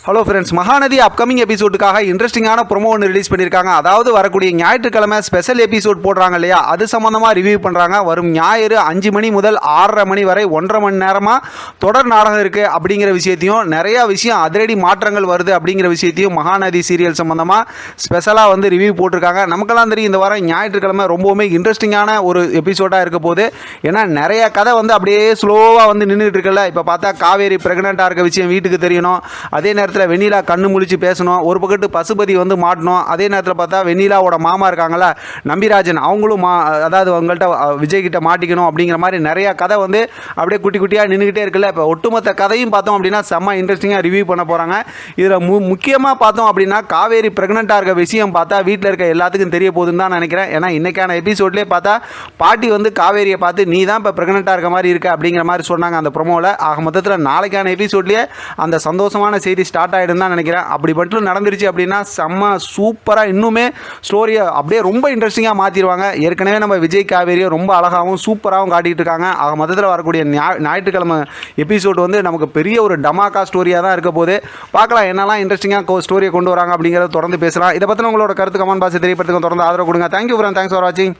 Hello friends, Mahanadi upcoming எபிசோடுக்காக இன்ட்ரெஸ்டிங்கான promo ஒன்று release பண்ணியிருக்காங்க. அதாவது வரக்கூடிய ஞாயிற்றுக்கிழமை ஸ்பெஷல் எபிசோட் போடுறாங்க இல்லையா, அது சம்மந்தமாக ரிவ்யூ பண்ணுறாங்க. வரும் ஞாயிறு 5 மணி முதல் 6:30 மணி வரை 1.5 மணி நேரமாக தொடர் நாடகம் இருக்குது அப்படிங்கிற விஷயத்தையும், நிறையா விஷயம் அதிரடி மாற்றங்கள் வருது அப்படிங்கிற விஷயத்தையும் மகாநதி சீரியல் சம்மந்தமாக ஸ்பெஷலாக வந்து ரிவ்யூ போட்டிருக்காங்க. நமக்கெல்லாம் தெரியும் இந்த வாரம் ஞாயிற்றுக்கிழமை ரொம்பவுமே இன்ட்ரெஸ்டிங்கான ஒரு எபிசோடாக இருக்க போது. ஏன்னா நிறைய கதை வந்து அப்படியே ஸ்லோவாக வந்து நின்றுட்டு இருக்குல்ல. இப்போ பார்த்தா காவேரி ப்ரெக்னெண்ட்டாக இருக்க விஷயம் வீட்டுக்கு தெரியணும். அதே நேரத்தில் வெண்ணிலா கண்ணு முழிச்சு பேசணும். ஒரு பக்கத்து பசுபதி வந்து மாட்டணும். அதே நேரத்தில் பார்த்தா வெண்ணிலாவோட மாமா இருக்காங்களா நம்பிராஜன், அவங்களும் அதாவது அவங்கள்ட்ட விஜய் கிட்ட மாட்டிக்கணும் அப்படிங்கிற மாதிரி நிறையா கதை வந்து அப்படியே குட்டி குட்டியாக நின்றுக்கிட்டே இருக்குல்ல. இப்போ ஒட்டுமொத்த கதையும் பார்த்தோம் அப்படின்னா செம்ம இன்ட்ரெஸ்டிங்காக ரிவ்யூ பண்ண போகிறாங்க. இதில் முக்கியமாக பார்த்தோம் அப்படின்னா காவேரி ப்ரெக்னெண்ட்டாக இருக்க விஷயம் பார்த்தா வீட்டில் இருக்க எல்லாத்துக்கும் தெரிய போகுதுன்னு தான் நினைக்கிறேன். ஏன்னா இன்றைக்கான எபிசோட்லேயே பார்த்தா பாட்டி வந்து காவேரியை பார்த்து நீ தான் இப்போ ப்ரெக்னெண்ட்டாக இருக்க மாதிரி இருக்க அப்படிங்கிற மாதிரி சொன்னாங்க அந்த ப்ரோமோவில். ஆக மொத்தத்தில் நாளைக்கான எபிசோட்லேயே அந்த சந்தோஷமான செய்தி ஸ்டார்ட் ஆகிடும் தான் நினைக்கிறேன். அப்படி மட்டும் நடந்துருச்சு அப்படின்னா செம்ம சூப்பராக இன்னுமே ஸ்டோரியை அப்படியே ரொம்ப இன்ட்ரெஸ்டிங்காக மாற்றிடுவாங்க. ஏற்கனவே நம்ம விஜய் காவேரியை ரொம்ப அழகாகவும் சூப்பராகவும் காட்டிகிட்டு இருக்காங்க. ஆக மொத்தத்தில் வரக்கூடிய ஞாயிற்றுக்கிழமை எபிசோட் வந்து நமக்கு பெரிய ஒரு டமாக்கா ஸ்டோரியாக தான் இருக்க போது. பார்க்கலாம் என்னெல்லாம் இன்ட்ரெஸ்டிங்காக ஸ்டோரியை கொண்டு வராங்க அப்படிங்கிறத தொடர்ந்து பேசலாம். இதை பற்றின உங்களோட கருத்து கமெண்ட் பாக்ஸில் தெரியப்படுத்துங்க. தொடர்ந்து ஆதரவு கொடுங்க. தேங்க்யூ ஃப்ரெண்ட், தேங்க்ஸ் ஃபார் வாட்சிங்.